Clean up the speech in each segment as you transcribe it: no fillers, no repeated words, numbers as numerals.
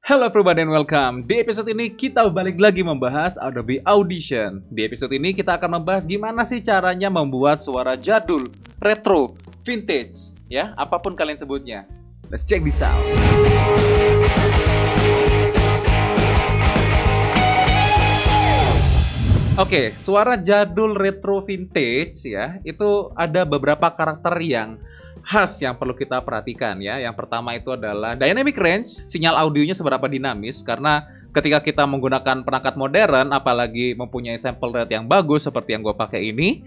Hello everybody and welcome. Di episode ini kita balik lagi membahas Adobe Audition. Di episode ini kita akan membahas gimana sih caranya membuat suara jadul, retro, vintage, ya, apapun kalian sebutnya. Let's check this out. Oke, suara jadul, retro, vintage ya, itu ada beberapa karakter yang khas yang perlu kita perhatikan ya. Yang pertama itu adalah dynamic range, sinyal audionya seberapa dinamis, karena ketika kita menggunakan perangkat modern, apalagi mempunyai sample rate yang bagus seperti yang gue pakai ini,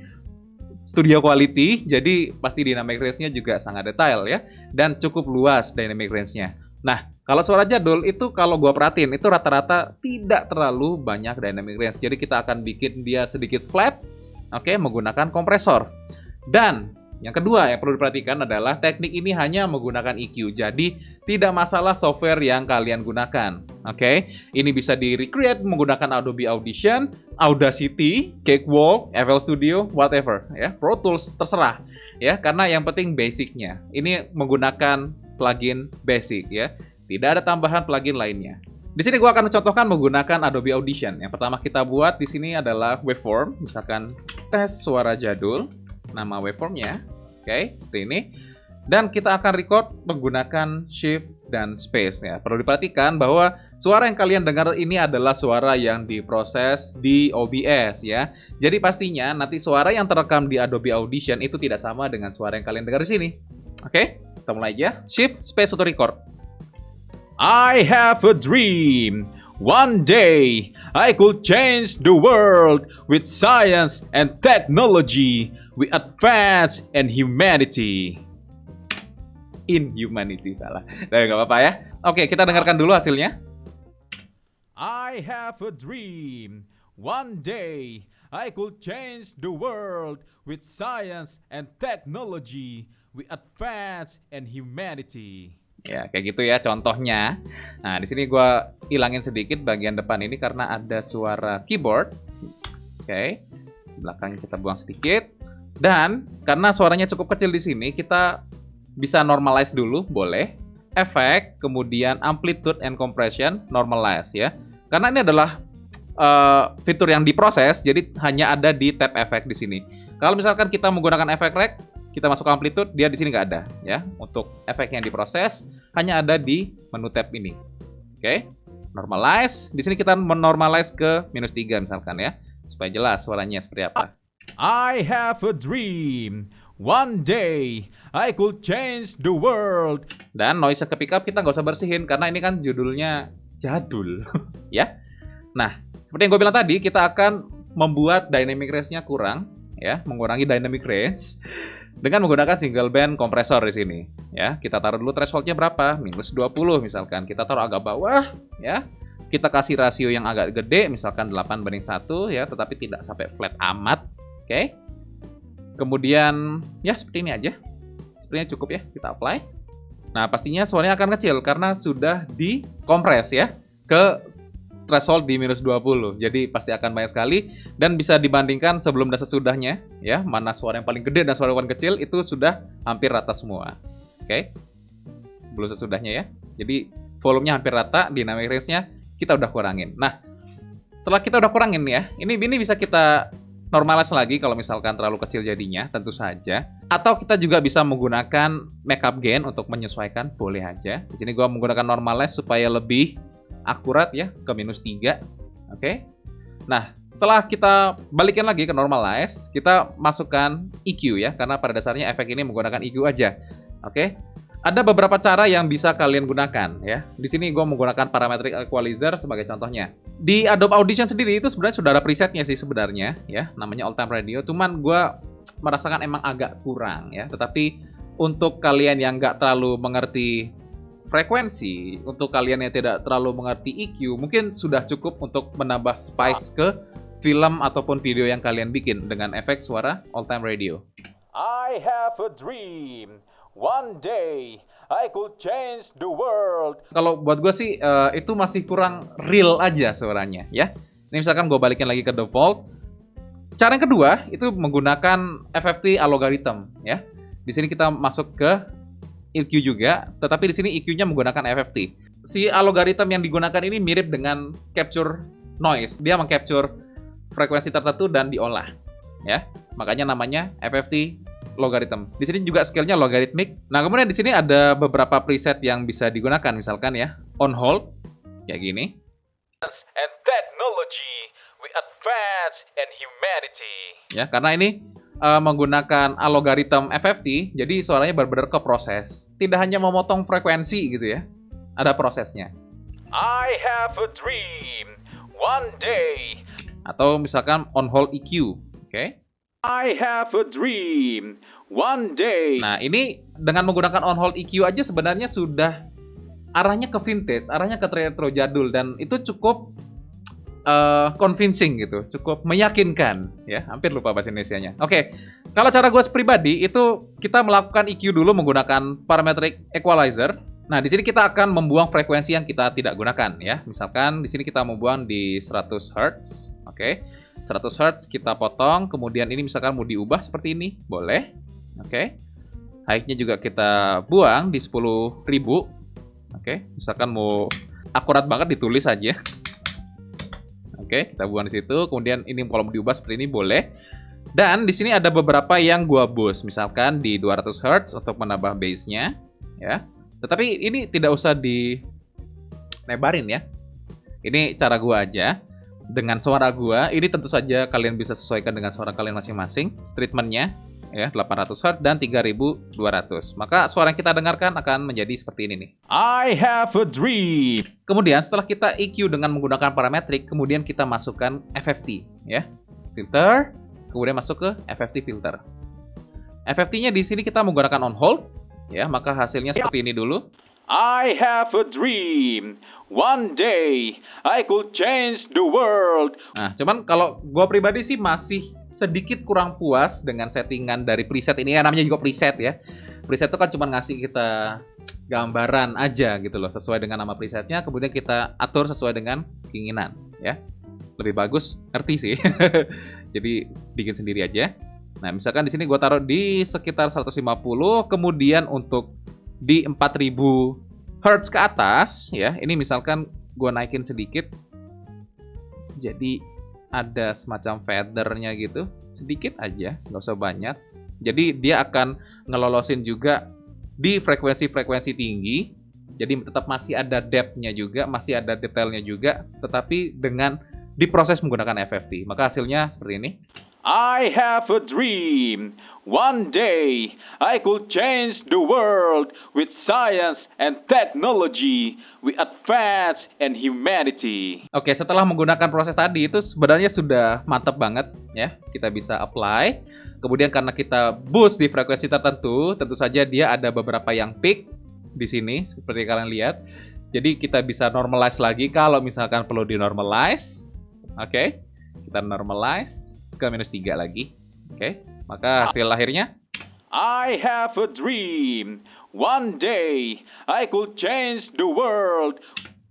studio quality, jadi pasti dynamic range-nya juga sangat detail ya, dan cukup luas dynamic range-nya. Nah, kalau suara jadul itu kalau gue perhatiin itu rata-rata tidak terlalu banyak dynamic range, jadi kita akan bikin dia sedikit flat, oke, menggunakan kompresor. Dan yang kedua yang perlu diperhatikan adalah teknik ini hanya menggunakan EQ, jadi tidak masalah software yang kalian gunakan. Oke, ini bisa di-recreate menggunakan Adobe Audition, Audacity, Cakewalk, FL Studio, whatever ya, Pro Tools terserah ya, karena yang penting basicnya. Ini menggunakan plugin basic ya, tidak ada tambahan plugin lainnya. Di sini gua akan mencontohkan menggunakan Adobe Audition. Yang pertama kita buat di sini adalah waveform, misalkan tes suara jadul. Nama waveformnya, oke, seperti ini. Dan kita akan record menggunakan shift dan space ya. Perlu diperhatikan bahwa suara yang kalian dengar ini adalah suara yang diproses di OBS ya. Jadi pastinya nanti suara yang terekam di Adobe Audition itu tidak sama dengan suara yang kalian dengar di sini. Oke, kita mulai aja. Shift space untuk record. I have a dream. One day, I could change the world with science and technology. We advance in humanity. In humanity, salah. Tapi nggak apa-apa ya. Oke, kita dengarkan dulu hasilnya. I have a dream. One day, I could change the world with science and technology. We advance in humanity. Ya, kayak gitu ya contohnya. Nah, di sini gua hilangin sedikit bagian depan ini karena ada suara keyboard. Oke. Belakangnya kita buang sedikit. Dan karena suaranya cukup kecil di sini, kita bisa normalize dulu, boleh. Efek, kemudian amplitude and compression, normalize ya. Karena ini adalah fitur yang diproses, jadi hanya ada di tab efek di sini. Kalau misalkan kita menggunakan efek rec, kita masuk ke amplitude, dia di sini nggak ada ya. Untuk efek yang diproses hanya ada di menu tab ini. Oke, normalize. Di sini kita menormalize ke -3 misalkan ya, supaya jelas suaranya seperti apa. I have a dream. One day I could change the world. Dan noise ke pickup kita nggak usah bersihin karena ini kan judulnya jadul ya. Nah, seperti yang gue bilang tadi, kita akan membuat dynamic range-nya kurang ya, mengurangi dynamic range dengan menggunakan single band kompresor di sini ya. Kita taruh dulu threshold-nya berapa? -20 misalkan. Kita taruh agak bawah ya. Kita kasih rasio yang agak gede, misalkan 8:1 ya, tetapi tidak sampai flat amat. Oke. Kemudian ya seperti ini aja. Sepertinya cukup ya, kita apply. Nah, pastinya suaranya akan kecil karena sudah dikompres ya ke threshold di -20. Jadi pasti akan banyak sekali dan bisa dibandingkan sebelum dan sesudahnya ya. Mana suara yang paling gede dan suara yang paling kecil itu sudah hampir rata semua. Oke. Sebelum sesudahnya ya. Jadi volumenya hampir rata, dynamic range-nya kita udah kurangin. Nah, setelah kita udah kurangin ya, ini bisa kita normalize lagi kalau misalkan terlalu kecil jadinya, tentu saja. Atau kita juga bisa menggunakan makeup gain untuk menyesuaikan, boleh aja. Di sini gua menggunakan normalize supaya lebih akurat ya, ke -3. Oke. Nah, setelah kita balikin lagi ke normalize, kita masukkan EQ ya, karena pada dasarnya efek ini menggunakan EQ aja. Oke. Ada beberapa cara yang bisa kalian gunakan ya. Di sini gue menggunakan parametric equalizer sebagai contohnya. Di Adobe Audition sendiri itu sebenarnya sudah ada presetnya sih sebenarnya ya, namanya All Time Radio. Cuman gue merasakan emang agak kurang ya. Tetapi untuk kalian yang nggak terlalu mengerti frekuensi, untuk kalian yang tidak terlalu mengerti EQ, mungkin sudah cukup untuk menambah spice ke film ataupun video yang kalian bikin dengan efek suara All Time Radio. I have a dream. One day I could change the world. Kalau buat gue sih itu masih kurang real aja suaranya ya. Ini misalkan gue balikin lagi ke default. Cara yang kedua itu menggunakan FFT algorithm ya. Di sini kita masuk ke EQ juga, tetapi di sini EQ-nya menggunakan FFT. si algoritma yang digunakan ini mirip dengan capture noise. Dia mengcapture frekuensi tertentu dan diolah, ya. Makanya namanya FFT logarithm. Di sini juga scale-nya logarithmic. Nah, kemudian di sini ada beberapa preset yang bisa digunakan, misalkan ya, on hold kayak gini. And technology, we advance and humanity. Ya, karena ini menggunakan algoritma FFT, jadi suaranya benar-benar ke proses. Tidak hanya memotong frekuensi gitu ya. Ada prosesnya. I have a dream, one day. Atau misalkan on hold EQ, oke? I have a dream, one day. Nah, ini dengan menggunakan on hold EQ aja sebenarnya sudah arahnya ke vintage, arahnya ke retro jadul, dan itu cukup convincing gitu, cukup meyakinkan ya. Hampir lupa bahasa Indonesianya. Oke, kalau cara gue pribadi itu kita melakukan EQ dulu menggunakan parametric equalizer. Nah, di sini kita akan membuang frekuensi yang kita tidak gunakan ya. Misalkan di sini kita membuang di 100 Hz. Oke. 100 Hz kita potong, kemudian ini misalkan mau diubah seperti ini, boleh. Oke. Height-nya juga kita buang di 10.000. Oke, misalkan mau akurat banget ditulis aja. Oke, kita buang di situ. Kemudian ini kalau mau diubah seperti ini boleh. Dan di sini ada beberapa yang gua boost, misalkan di 200 Hz untuk menambah bass-nya ya. Tetapi ini tidak usah dilebarin ya. Ini cara gua aja. Dengan suara gua, ini tentu saja kalian bisa sesuaikan dengan suara kalian masing-masing. Treatmentnya ya 800 Hz dan 3200. Maka suara yang kita dengarkan akan menjadi seperti ini nih. I have a dream. Kemudian setelah kita EQ dengan menggunakan parametrik, kemudian kita masukkan FFT ya. Filter, kemudian masuk ke FFT filter. FFT-nya di sini kita menggunakan on hold ya, maka hasilnya seperti ini dulu. I have a dream. One day I could change the world. Nah, cuman kalau gua pribadi sih masih sedikit kurang puas dengan settingan dari preset ini. Ya, namanya juga preset ya. Preset itu kan cuma ngasih kita gambaran aja gitu loh, sesuai dengan nama presetnya, kemudian kita atur sesuai dengan keinginan ya. Lebih bagus ngerti sih. Jadi bikin sendiri aja. Nah, misalkan di sini gua taruh di sekitar 150, kemudian untuk di 4000 Hz ke atas ya. Ini misalkan gua naikin sedikit. Jadi ada semacam feathernya gitu, sedikit aja, nggak usah banyak. Jadi dia akan ngelolosin juga di frekuensi-frekuensi tinggi. Jadi tetap masih ada depth-nya juga, masih ada detailnya juga, tetapi dengan diproses menggunakan FFT. Maka hasilnya seperti ini. I have a dream. One day I could change the world with science and technology. We advance and humanity. Oke, setelah menggunakan proses tadi itu sebenarnya sudah mantap banget ya. Kita bisa apply. Kemudian karena kita boost di frekuensi tertentu, tentu saja dia ada beberapa yang peak di sini seperti kalian lihat. Jadi kita bisa normalize lagi kalau misalkan perlu di normalize. Oke. Kita normalize ke -3 lagi. Oke, maka hasil akhirnya I have a dream. One day I could change the world.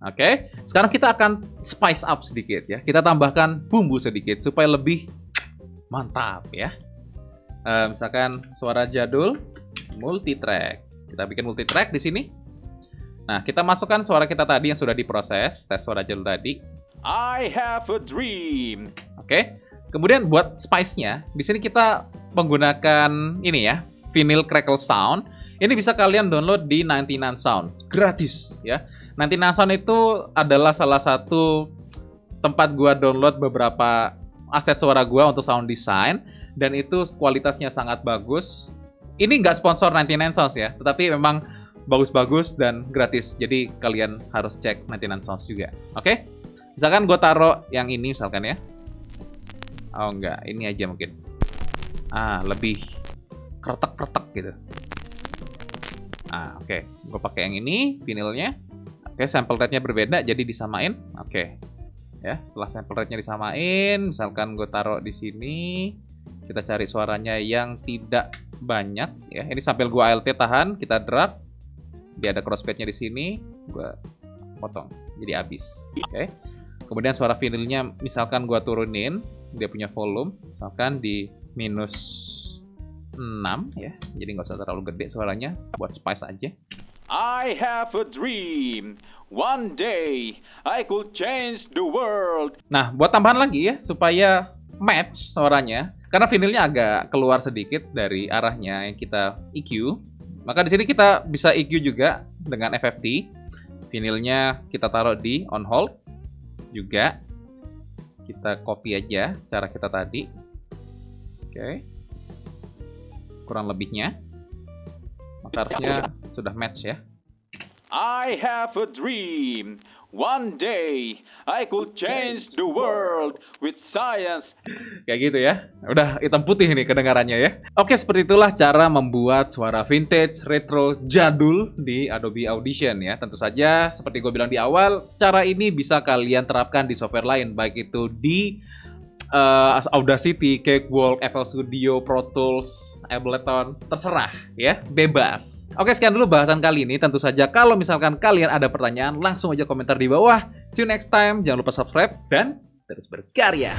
Oke, sekarang kita akan spice up sedikit ya. Kita tambahkan bumbu sedikit supaya lebih mantap ya. Misalkan suara jadul multitrack. Kita bikin multitrack di sini. Nah, kita masukkan suara kita tadi yang sudah diproses, tes suara jadul tadi. I have a dream. Oke. Kemudian buat spice-nya, di sini kita menggunakan ini ya, vinyl crackle sound. Ini bisa kalian download di 99 Sound, gratis ya. 99 Sound itu adalah salah satu tempat gua download beberapa aset suara gua untuk sound design, dan itu kualitasnya sangat bagus. Ini nggak sponsor 99 Sounds ya, tetapi memang bagus-bagus dan gratis. Jadi kalian harus cek 99 Sounds juga. Oke? Misalkan gua taruh yang ini misalkan ya. Oh enggak, ini aja mungkin. Lebih kretek-kretek gitu. Oke. Gue pakai yang ini, vinilnya. Oke, sample rate-nya berbeda, jadi disamain. Oke. Ya, setelah sample rate-nya disamain, misalkan gue taruh di sini, kita cari suaranya yang tidak banyak ya. Ini sambil gue ALT tahan, kita drag. Dia ada crossfade-nya di sini, gue potong. Jadi habis. Oke. Kemudian suara vinilnya misalkan gua turunin, dia punya volume, misalkan di -6 ya. Jadi nggak usah terlalu gede suaranya, buat spice aja. I have a dream. One day, I could change the world. Nah, buat tambahan lagi ya, supaya match suaranya, karena vinilnya agak keluar sedikit dari arahnya yang kita EQ, maka di sini kita bisa EQ juga dengan FFT. Vinilnya kita taruh di on hold juga. Kita copy aja cara kita tadi. Oke. Kurang lebihnya. Maka harusnya sudah match ya. I have a dream. One day, I could change the world with science. Kayak gitu ya. Udah hitam putih nih kedengarannya ya. Oke, seperti itulah cara membuat suara vintage, retro, jadul di Adobe Audition ya. Tentu saja, seperti gue bilang di awal, cara ini bisa kalian terapkan di software lain. Baik itu di Audacity, Cakewalk, FL Studio, Pro Tools, Ableton, terserah ya, bebas. Oke, sekian dulu bahasan kali ini. Tentu saja kalau misalkan kalian ada pertanyaan, langsung aja komentar di bawah. See you next time. Jangan lupa subscribe dan terus berkarya.